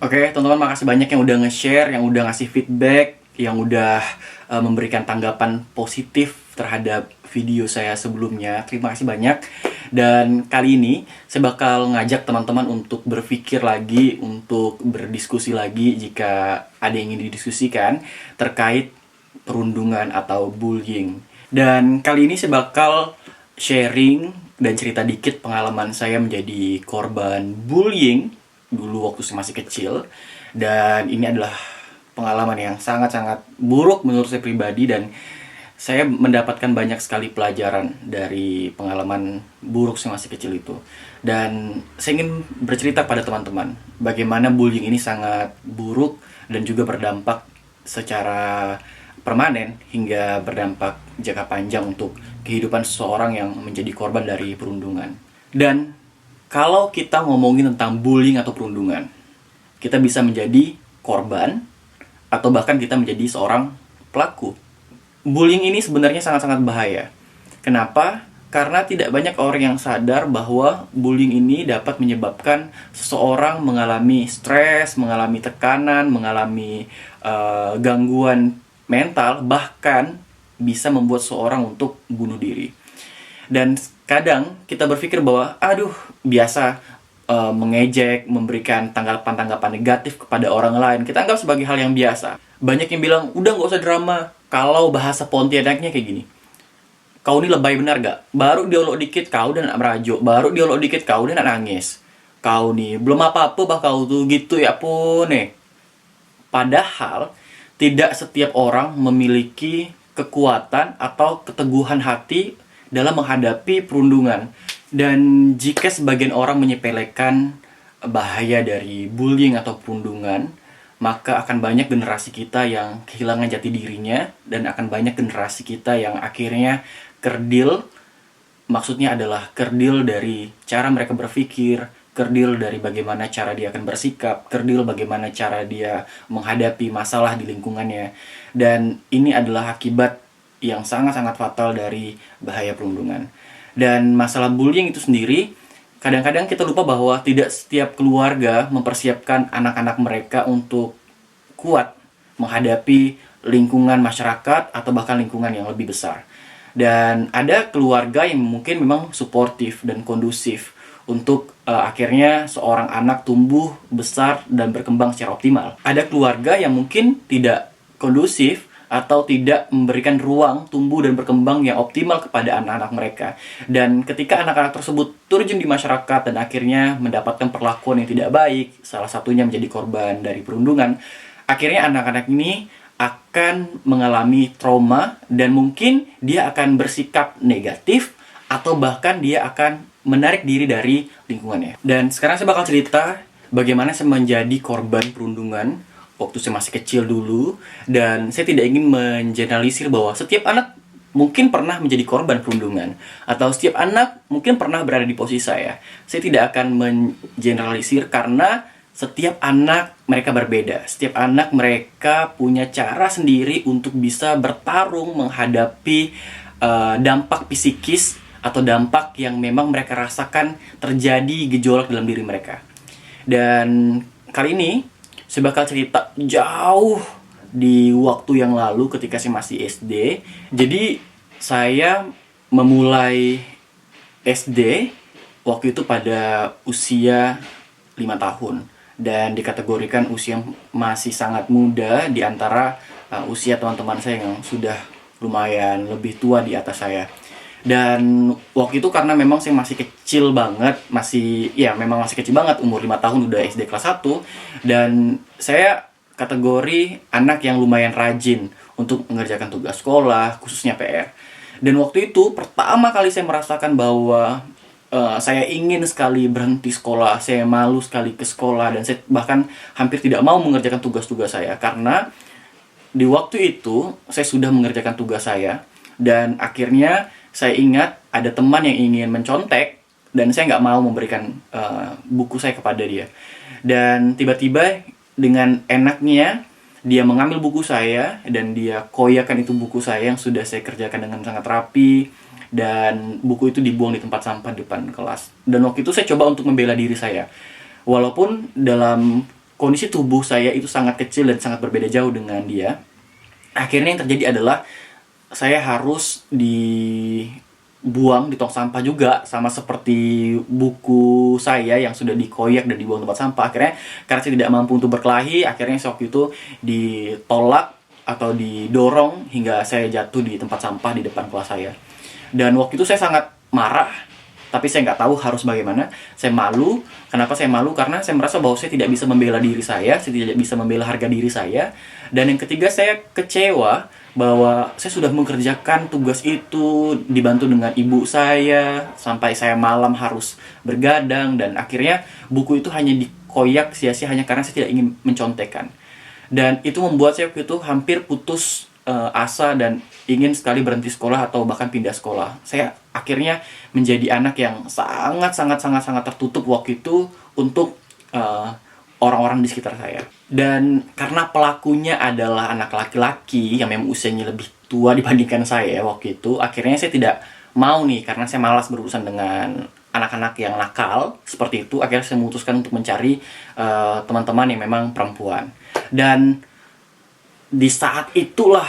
Oke, teman-teman, makasih banyak yang udah nge-share, yang udah ngasih feedback, yang udah memberikan tanggapan positif terhadap video saya sebelumnya. Terima kasih banyak. Dan kali ini saya bakal ngajak teman-teman untuk berpikir lagi, untuk berdiskusi lagi jika ada yang ingin didiskusikan terkait perundungan atau bullying. Dan kali ini saya bakal sharing dan cerita dikit pengalaman saya menjadi korban bullying dulu waktu saya masih kecil. Dan ini adalah pengalaman yang sangat-sangat buruk menurut saya pribadi, dan saya mendapatkan banyak sekali pelajaran dari pengalaman buruk saya masih kecil itu. Dan saya ingin bercerita pada teman-teman bagaimana bullying ini sangat buruk dan juga berdampak secara permanen hingga berdampak jangka panjang untuk kehidupan seseorang yang menjadi korban dari perundungan. Dan kalau kita ngomongin tentang bullying atau perundungan, kita bisa menjadi korban atau bahkan kita menjadi seorang pelaku. Bullying ini sebenarnya sangat-sangat bahaya. Kenapa? Karena tidak banyak orang yang sadar bahwa bullying ini dapat menyebabkan seseorang mengalami stres, mengalami tekanan, mengalami gangguan mental, bahkan bisa membuat seseorang untuk bunuh diri. Dan kadang kita berpikir bahwa biasa mengejek, memberikan tanggapan-tanggapan negatif kepada orang lain, kita anggap sebagai hal yang biasa. Banyak yang bilang, udah nggak usah drama. Kalau bahasa Pontianaknya kayak gini, kau ini lebay benar gak? Baru diolok dikit kau udah nak merajuk, baru diolok dikit kau udah nak nangis. Kau nih belum apa-apa bah kau tuh gitu ya pun nih. Padahal tidak setiap orang memiliki kekuatan atau keteguhan hati dalam menghadapi perundungan. Dan jika sebagian orang menyepelekan bahaya dari bullying atau perundungan, maka akan banyak generasi kita yang kehilangan jati dirinya, dan akan banyak generasi kita yang akhirnya kerdil. Maksudnya adalah kerdil dari cara mereka berpikir, kerdil dari bagaimana cara dia akan bersikap, kerdil bagaimana cara dia menghadapi masalah di lingkungannya. Dan ini adalah akibat yang sangat-sangat fatal dari bahaya perundungan. Dan masalah bullying itu sendiri, kadang-kadang kita lupa bahwa tidak setiap keluarga mempersiapkan anak-anak mereka untuk kuat menghadapi lingkungan masyarakat atau bahkan lingkungan yang lebih besar. Dan ada keluarga yang mungkin memang suportif dan kondusif untuk akhirnya seorang anak tumbuh besar dan berkembang secara optimal. Ada keluarga yang mungkin tidak kondusif atau tidak memberikan ruang tumbuh dan berkembang yang optimal kepada anak-anak mereka. Dan ketika anak-anak tersebut terjun di masyarakat dan akhirnya mendapatkan perlakuan yang tidak baik, salah satunya menjadi korban dari perundungan, akhirnya anak-anak ini akan mengalami trauma dan mungkin dia akan bersikap negatif atau bahkan dia akan menarik diri dari lingkungannya. Dan sekarang saya bakal cerita bagaimana saya menjadi korban perundungan waktu saya masih kecil dulu. Dan saya tidak ingin mengeneralisir bahwa setiap anak mungkin pernah menjadi korban perundungan, atau setiap anak mungkin pernah berada di posisi saya. Saya tidak akan mengeneralisir karena setiap anak mereka berbeda. Setiap anak mereka punya cara sendiri untuk bisa bertarung menghadapi dampak psikis atau dampak yang memang mereka rasakan terjadi gejolak dalam diri mereka. Dan kali ini saya bakal cerita jauh di waktu yang lalu ketika saya masih SD. Jadi saya memulai SD waktu itu pada usia 5 tahun. Dan dikategorikan usia masih sangat muda di antara usia teman-teman saya yang sudah lumayan lebih tua di atas saya. Dan waktu itu karena memang saya masih kecil banget, memang masih kecil banget, umur 5 tahun udah SD kelas 1. Dan saya kategori anak yang lumayan rajin untuk mengerjakan tugas sekolah, khususnya PR. Dan waktu itu pertama kali saya merasakan bahwa saya ingin sekali berhenti sekolah, saya malu sekali ke sekolah, dan saya bahkan hampir tidak mau mengerjakan tugas-tugas saya. Karena di waktu itu saya sudah mengerjakan tugas saya, dan akhirnya saya ingat ada teman yang ingin mencontek, dan saya nggak mau memberikan buku saya kepada dia. Dan tiba-tiba dengan enaknya dia mengambil buku saya dan dia koyakan itu buku saya yang sudah saya kerjakan dengan sangat rapi, dan buku itu dibuang di tempat sampah depan kelas. Dan waktu itu saya coba untuk membela diri saya. Walaupun dalam kondisi tubuh saya itu sangat kecil dan sangat berbeda jauh dengan dia. Akhirnya yang terjadi adalah saya harus dibuang di tong sampah juga, sama seperti buku saya yang sudah dikoyak dan dibuang tempat sampah. Akhirnya karena saya tidak mampu untuk berkelahi, akhirnya waktu itu ditolak atau didorong hingga saya jatuh di tempat sampah di depan kelas saya. Dan waktu itu saya sangat marah, tapi saya nggak tahu harus bagaimana. Saya malu. Kenapa saya malu? Karena saya merasa bahwa saya tidak bisa membela diri saya tidak bisa membela harga diri saya. Dan yang ketiga, saya kecewa bahwa saya sudah mengerjakan tugas itu dibantu dengan ibu saya, sampai saya malam harus bergadang, dan akhirnya buku itu hanya dikoyak sia-sia hanya karena saya tidak ingin mencontekkan. Dan itu membuat saya waktu itu hampir putus asa dan ingin sekali berhenti sekolah atau bahkan pindah sekolah. Saya akhirnya menjadi anak yang sangat tertutup waktu itu untuk orang-orang di sekitar saya. Dan karena pelakunya adalah anak laki-laki yang memang usianya lebih tua dibandingkan saya waktu itu, akhirnya saya tidak mau nih, karena saya malas berurusan dengan anak-anak yang nakal seperti itu. Akhirnya saya memutuskan untuk mencari teman-teman yang memang perempuan. Dan di saat itulah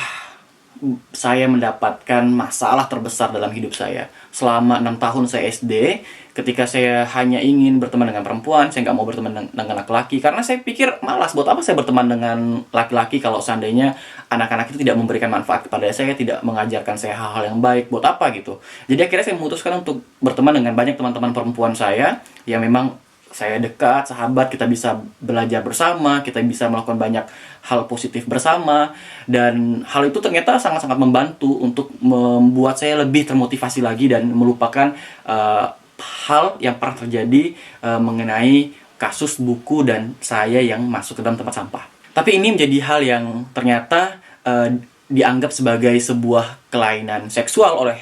saya mendapatkan masalah terbesar dalam hidup saya. Selama 6 tahun saya SD, ketika saya hanya ingin berteman dengan perempuan, saya nggak mau berteman dengan laki-laki, karena saya pikir malas, buat apa saya berteman dengan laki-laki kalau seandainya anak-anak itu tidak memberikan manfaat kepada saya, tidak mengajarkan saya hal-hal yang baik, buat apa gitu. Jadi akhirnya saya memutuskan untuk berteman dengan banyak teman-teman perempuan saya yang memang saya dekat, sahabat, kita bisa belajar bersama, kita bisa melakukan banyak hal positif bersama, dan hal itu ternyata sangat-sangat membantu untuk membuat saya lebih termotivasi lagi dan melupakan hal yang pernah terjadi mengenai kasus buku dan saya yang masuk ke dalam tempat sampah. Tapi ini menjadi hal yang ternyata dianggap sebagai sebuah kelainan seksual oleh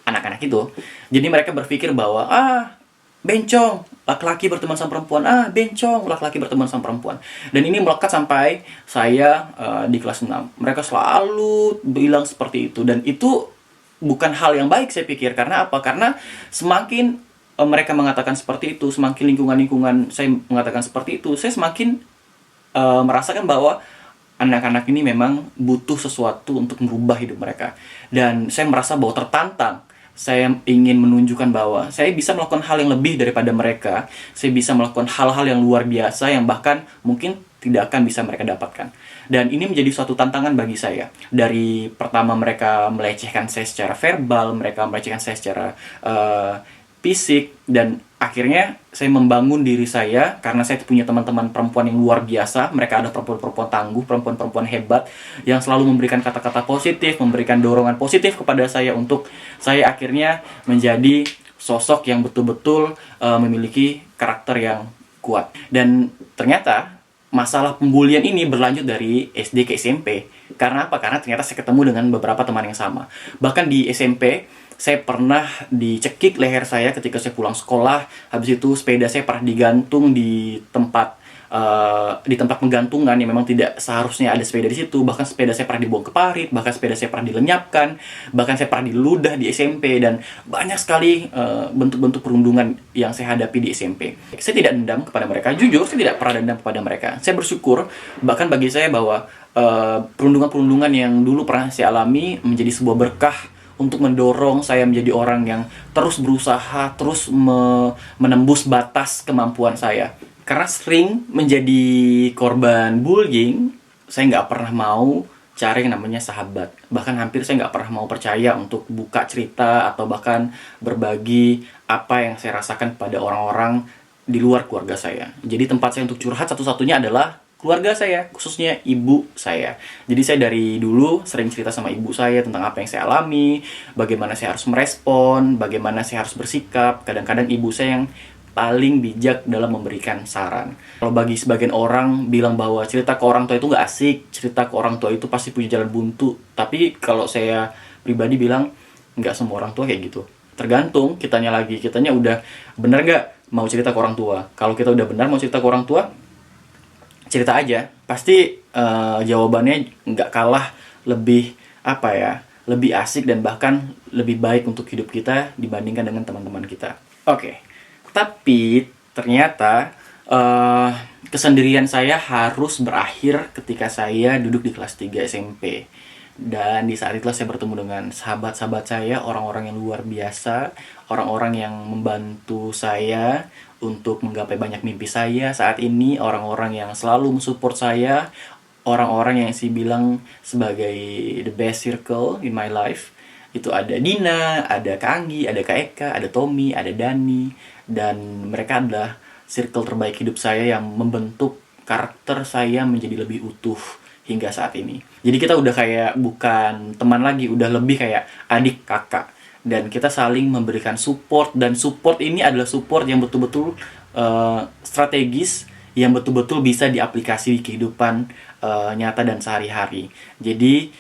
anak-anak itu. Jadi mereka berpikir bahwa bencong, laki-laki berteman sama perempuan. Bencong, laki-laki berteman sama perempuan. Dan ini melekat sampai saya di kelas 6. Mereka selalu bilang seperti itu. Dan itu bukan hal yang baik saya pikir. Karena apa? Karena semakin mereka mengatakan seperti itu, semakin lingkungan-lingkungan saya mengatakan seperti itu, saya semakin merasakan bahwa anak-anak ini memang butuh sesuatu untuk merubah hidup mereka. Dan saya merasa bahwa tertantang. Saya ingin menunjukkan bahwa saya bisa melakukan hal yang lebih daripada mereka. Saya bisa melakukan hal-hal yang luar biasa yang bahkan mungkin tidak akan bisa mereka dapatkan. Dan ini menjadi suatu tantangan bagi saya. Dari pertama mereka melecehkan saya secara verbal, mereka melecehkan saya secara fisik, dan akhirnya saya membangun diri saya karena saya punya teman-teman perempuan yang luar biasa. Mereka ada perempuan-perempuan tangguh, perempuan-perempuan hebat yang selalu memberikan kata-kata positif, memberikan dorongan positif kepada saya untuk saya akhirnya menjadi sosok yang betul-betul memiliki karakter yang kuat. Dan ternyata masalah pembulian ini berlanjut dari SD ke SMP. Karena apa? Karena ternyata saya ketemu dengan beberapa teman yang sama. Bahkan di SMP saya pernah dicekik leher saya ketika saya pulang sekolah. Habis itu sepeda saya pernah digantung di tempat penggantungan yang memang tidak seharusnya ada sepeda di situ. Bahkan sepeda saya pernah dibuang ke parit, bahkan sepeda saya pernah dilenyapkan, bahkan saya pernah diludah di SMP, dan banyak sekali bentuk-bentuk perundungan yang saya hadapi di SMP. Saya tidak dendam kepada mereka, jujur saya tidak pernah dendam kepada mereka. Saya bersyukur, bahkan bagi saya bahwa perundungan-perundungan yang dulu pernah saya alami menjadi sebuah berkah untuk mendorong saya menjadi orang yang terus berusaha, terus menembus batas kemampuan saya. Karena sering menjadi korban bullying, saya nggak pernah mau cari yang namanya sahabat. Bahkan hampir saya nggak pernah mau percaya untuk buka cerita atau bahkan berbagi apa yang saya rasakan pada orang-orang di luar keluarga saya. Jadi tempat saya untuk curhat satu-satunya adalah keluarga saya, khususnya ibu saya. Jadi saya dari dulu sering cerita sama ibu saya tentang apa yang saya alami, bagaimana saya harus merespon, bagaimana saya harus bersikap. Kadang-kadang ibu saya yang paling bijak dalam memberikan saran. Kalau bagi sebagian orang bilang bahwa cerita ke orang tua itu nggak asik, cerita ke orang tua itu pasti punya jalan buntu. Tapi kalau saya pribadi bilang, nggak semua orang tua kayak gitu. Tergantung kitanya lagi, kitanya udah benar nggak mau cerita ke orang tua. Kalau kita udah benar mau cerita ke orang tua, cerita aja, pasti jawabannya nggak kalah lebih lebih asik dan bahkan lebih baik untuk hidup kita dibandingkan dengan teman-teman kita. Oke. Tapi ternyata eh, kesendirian saya harus berakhir ketika saya duduk di kelas 3 SMP. Dan di saat itulah saya bertemu dengan sahabat-sahabat saya, orang-orang yang luar biasa, orang-orang yang membantu saya untuk menggapai banyak mimpi saya saat ini, orang-orang yang selalu mensupport saya, orang-orang yang saya bilang sebagai the best circle in my life. Itu ada Dina, ada Kak Anggi, ada Kak Eka, ada Tommy, ada Dani, dan mereka adalah circle terbaik hidup saya yang membentuk karakter saya menjadi lebih utuh hingga saat ini. Jadi kita udah kayak bukan teman lagi, udah lebih kayak adik kakak. Dan kita saling memberikan support, dan support ini adalah support yang betul-betul strategis, yang betul-betul bisa diaplikasi di kehidupan nyata dan sehari-hari. Jadi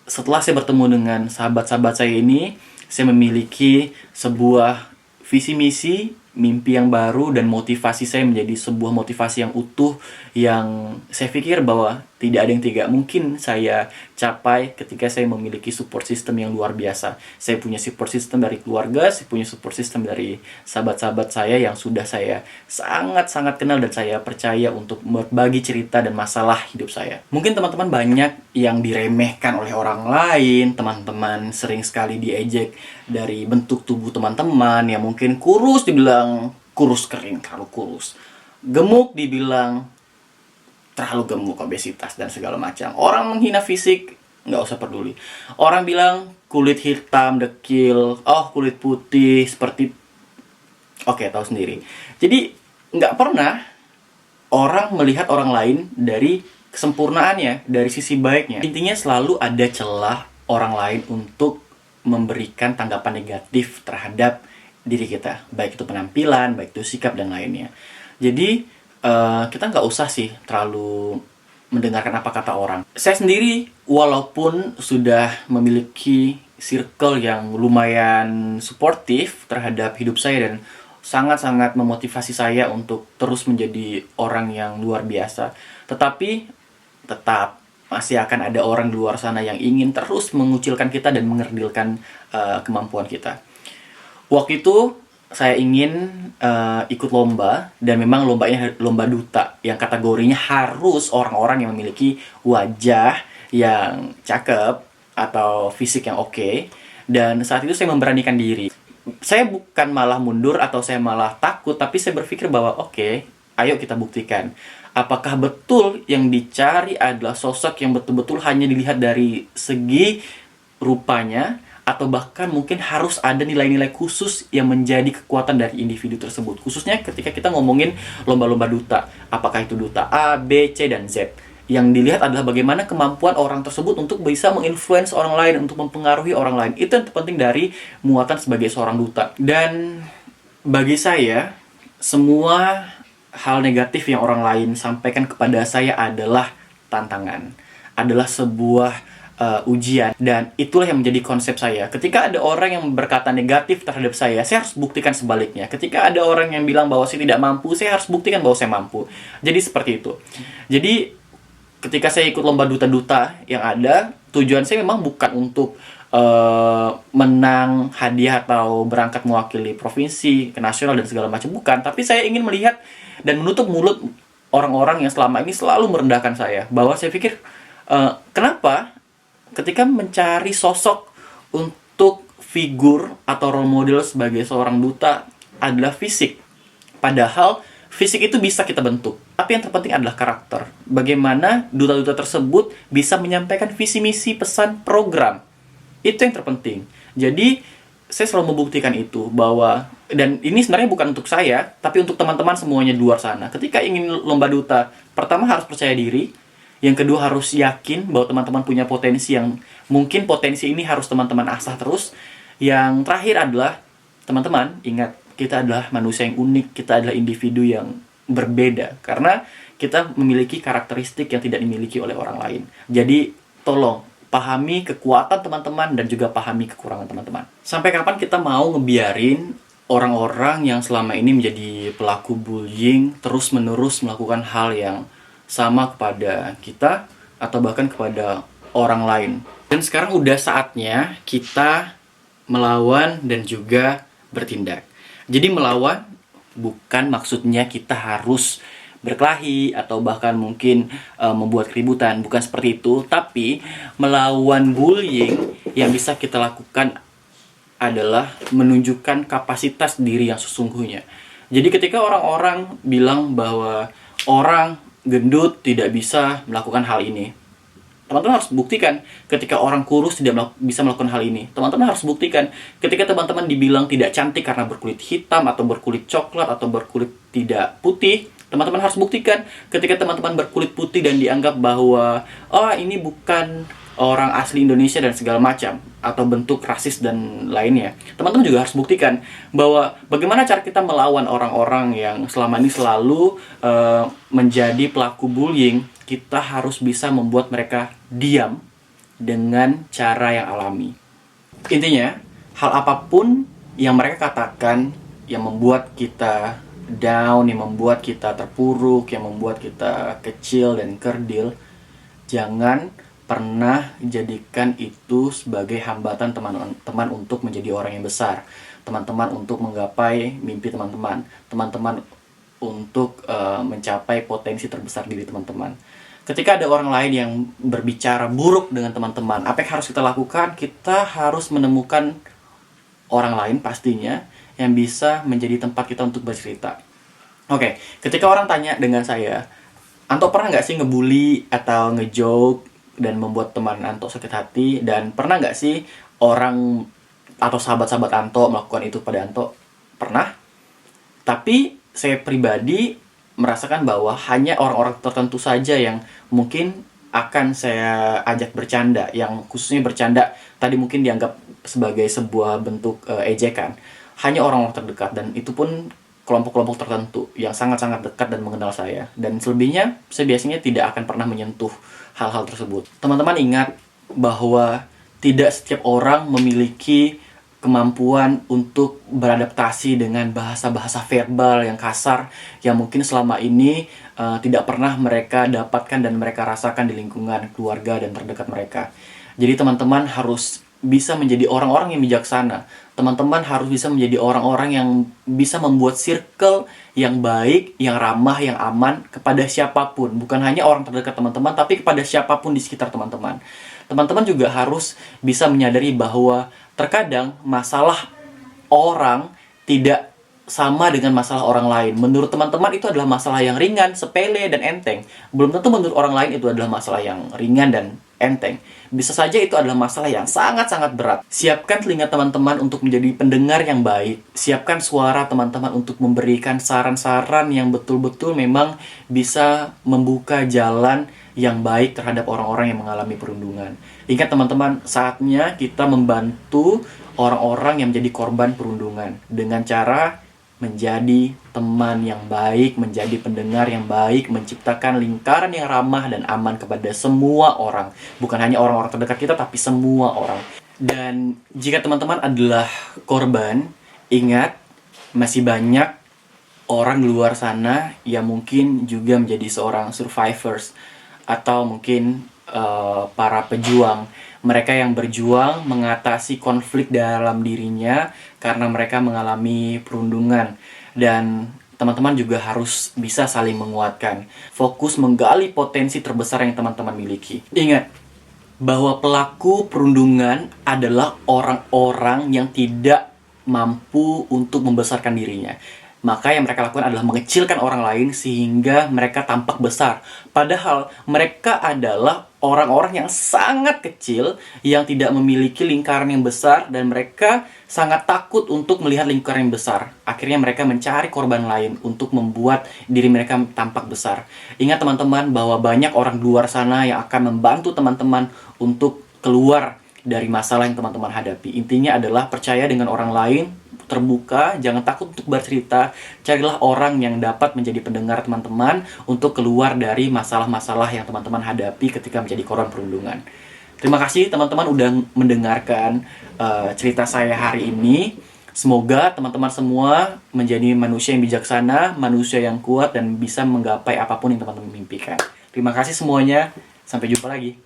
setelah saya bertemu dengan sahabat-sahabat saya ini, saya memiliki sebuah visi misi, mimpi yang baru, dan motivasi saya menjadi sebuah motivasi yang utuh, yang saya pikir bahwa tidak ada yang tidak mungkin saya capai ketika saya memiliki support system yang luar biasa. Saya punya support system dari keluarga, saya punya support system dari sahabat-sahabat saya yang sudah saya sangat-sangat kenal dan saya percaya untuk berbagi cerita dan masalah hidup saya. Mungkin teman-teman banyak yang diremehkan oleh orang lain, teman-teman sering sekali diejek dari bentuk tubuh teman-teman yang mungkin kurus dibilang kurus kering, terlalu kurus. Gemuk dibilang terlalu gemuk, obesitas dan segala macam. Orang menghina fisik, nggak usah peduli. Orang bilang kulit hitam, dekil, oh kulit putih, seperti oke, tahu sendiri. Jadi nggak pernah orang melihat orang lain dari kesempurnaannya, dari sisi baiknya. Intinya selalu ada celah orang lain untuk memberikan tanggapan negatif terhadap diri kita, baik itu penampilan, baik itu sikap dan lainnya. Jadi kita nggak usah sih terlalu mendengarkan apa kata orang. Saya sendiri walaupun sudah memiliki circle yang lumayan suportif terhadap hidup saya dan sangat-sangat memotivasi saya untuk terus menjadi orang yang luar biasa, tetapi tetap masih akan ada orang di luar sana yang ingin terus mengucilkan kita dan mengerdilkan kemampuan kita. Waktu itu saya ingin ikut lomba, dan memang lombanya lomba duta yang kategorinya harus orang-orang yang memiliki wajah yang cakep atau fisik yang oke. Dan saat itu saya memberanikan diri. Saya bukan malah mundur atau saya malah takut, tapi saya berpikir bahwa oke, ayo kita buktikan. Apakah betul yang dicari adalah sosok yang betul-betul hanya dilihat dari segi rupanya, atau bahkan mungkin harus ada nilai-nilai khusus yang menjadi kekuatan dari individu tersebut. Khususnya ketika kita ngomongin lomba-lomba duta. Apakah itu duta A, B, C, dan Z. Yang dilihat adalah bagaimana kemampuan orang tersebut untuk bisa menginfluence orang lain, untuk mempengaruhi orang lain. Itu yang terpenting dari muatan sebagai seorang duta. Dan bagi saya, semua hal negatif yang orang lain sampaikan kepada saya adalah tantangan. Adalah sebuah ujian, dan itulah yang menjadi konsep saya. Ketika ada orang yang berkata negatif terhadap saya harus buktikan sebaliknya. Ketika ada orang yang bilang bahwa saya tidak mampu, saya harus buktikan bahwa saya mampu. Jadi seperti itu. Jadi ketika saya ikut lomba duta-duta yang ada, tujuan saya memang bukan untuk menang hadiah atau berangkat mewakili provinsi ke nasional dan segala macam, bukan. Tapi saya ingin melihat dan menutup mulut orang-orang yang selama ini selalu merendahkan saya. Bahwa saya pikir kenapa ketika mencari sosok untuk figur atau role model sebagai seorang duta adalah fisik. Padahal fisik itu bisa kita bentuk, tapi yang terpenting adalah karakter. Bagaimana duta-duta tersebut bisa menyampaikan visi misi, pesan, program. Itu yang terpenting. Jadi saya selalu membuktikan itu bahwa, dan ini sebenarnya bukan untuk saya, tapi untuk teman-teman semuanya di luar sana. Ketika ingin lomba duta, pertama harus percaya diri. Yang kedua harus yakin bahwa teman-teman punya potensi yang mungkin potensi ini harus teman-teman asah terus. Yang terakhir adalah teman-teman ingat, kita adalah manusia yang unik, kita adalah individu yang berbeda karena kita memiliki karakteristik yang tidak dimiliki oleh orang lain. Jadi tolong pahami kekuatan teman-teman dan juga pahami kekurangan teman-teman. Sampai kapan kita mau ngebiarin orang-orang yang selama ini menjadi pelaku bullying terus-menerus melakukan hal yang sama kepada kita atau bahkan kepada orang lain. Dan sekarang udah saatnya kita melawan dan juga bertindak. Jadi melawan Bukan maksudnya kita harus berkelahi atau bahkan mungkin membuat keributan, bukan seperti itu. Tapi melawan bullying yang bisa kita lakukan adalah menunjukkan kapasitas diri yang sesungguhnya. Jadi ketika orang-orang bilang bahwa orang gendut tidak bisa melakukan hal ini, teman-teman harus buktikan. Ketika orang kurus tidak bisa melakukan hal ini, teman-teman harus buktikan. Ketika teman-teman dibilang tidak cantik karena berkulit hitam atau berkulit coklat atau berkulit tidak putih, teman-teman harus buktikan. Ketika teman-teman berkulit putih dan dianggap bahwa ini bukan orang asli Indonesia dan segala macam, atau bentuk rasis dan lainnya, teman-teman juga harus buktikan bahwa bagaimana cara kita melawan orang-orang yang selama ini selalu menjadi pelaku bullying. Kita harus bisa membuat mereka diam dengan cara yang alami. Intinya, hal apapun yang mereka katakan yang membuat kita down, yang membuat kita terpuruk, yang membuat kita kecil dan kerdil, jangan pernah jadikan itu sebagai hambatan teman-teman untuk menjadi orang yang besar, teman-teman untuk menggapai mimpi teman-teman, teman-teman untuk mencapai potensi terbesar diri teman-teman. Ketika ada orang lain yang berbicara buruk dengan teman-teman, apa yang harus kita lakukan? Kita harus menemukan orang lain pastinya yang bisa menjadi tempat kita untuk bercerita. Oke, ketika orang tanya dengan saya, Anto pernah nggak sih ngebully atau ngejoke dan membuat teman Anto sakit hati? Dan pernah nggak sih orang atau sahabat-sahabat Anto melakukan itu pada Anto? Pernah. Tapi saya pribadi merasakan bahwa hanya orang-orang tertentu saja yang mungkin akan saya ajak bercanda, yang khususnya bercanda tadi mungkin dianggap sebagai sebuah bentuk ejekan. Hanya orang-orang terdekat, dan itu pun kelompok-kelompok tertentu yang sangat-sangat dekat dan mengenal saya. Dan selebihnya, saya biasanya tidak akan pernah menyentuh hal-hal tersebut. Teman-teman ingat bahwa tidak setiap orang memiliki kemampuan untuk beradaptasi dengan bahasa-bahasa verbal yang kasar yang mungkin selama ini tidak pernah mereka dapatkan dan mereka rasakan di lingkungan keluarga dan terdekat mereka. Jadi teman-teman harus bisa menjadi orang-orang yang bijaksana. Teman-teman harus bisa menjadi orang-orang yang bisa membuat circle yang baik, yang ramah, yang aman kepada siapapun. Bukan hanya orang terdekat teman-teman, tapi kepada siapapun di sekitar teman-teman. Teman-teman juga harus bisa menyadari bahwa terkadang masalah orang tidak sama dengan masalah orang lain. Menurut teman-teman itu adalah masalah yang ringan, sepele, dan enteng. Belum tentu menurut orang lain itu adalah masalah yang ringan dan enteng. Bisa saja itu adalah masalah yang sangat-sangat berat. Siapkan telinga teman-teman untuk menjadi pendengar yang baik. Siapkan suara teman-teman untuk memberikan saran-saran yang betul-betul memang bisa membuka jalan yang baik terhadap orang-orang yang mengalami perundungan. Ingat teman-teman, saatnya kita membantu orang-orang yang menjadi korban perundungan dengan cara menjadi teman yang baik, menjadi pendengar yang baik, menciptakan lingkaran yang ramah dan aman kepada semua orang. Bukan hanya orang-orang terdekat kita, tapi semua orang. Dan jika teman-teman adalah korban, ingat, masih banyak orang di luar sana yang mungkin juga menjadi seorang survivors, atau mungkin para pejuang. Mereka yang berjuang mengatasi konflik dalam dirinya karena mereka mengalami perundungan. Dan teman-teman juga harus bisa saling menguatkan. Fokus menggali potensi terbesar yang teman-teman miliki. Ingat bahwa pelaku perundungan adalah orang-orang yang tidak mampu untuk membesarkan dirinya. Maka yang mereka lakukan adalah mengecilkan orang lain sehingga mereka tampak besar. Padahal mereka adalah orang-orang yang sangat kecil, yang tidak memiliki lingkaran yang besar, dan mereka sangat takut untuk melihat lingkaran yang besar. Akhirnya mereka mencari korban lain untuk membuat diri mereka tampak besar. Ingat teman-teman bahwa banyak orang di luar sana yang akan membantu teman-teman untuk keluar dari masalah yang teman-teman hadapi. Intinya adalah percaya dengan orang lain, terbuka, jangan takut untuk bercerita. Carilah orang yang dapat menjadi pendengar teman-teman untuk keluar dari masalah-masalah yang teman-teman hadapi ketika menjadi korban perundungan. Terima kasih teman-teman udah mendengarkan cerita saya hari ini. Semoga teman-teman semua menjadi manusia yang bijaksana, manusia yang kuat, dan bisa menggapai apapun yang teman-teman mimpikan. Terima kasih semuanya, sampai jumpa lagi.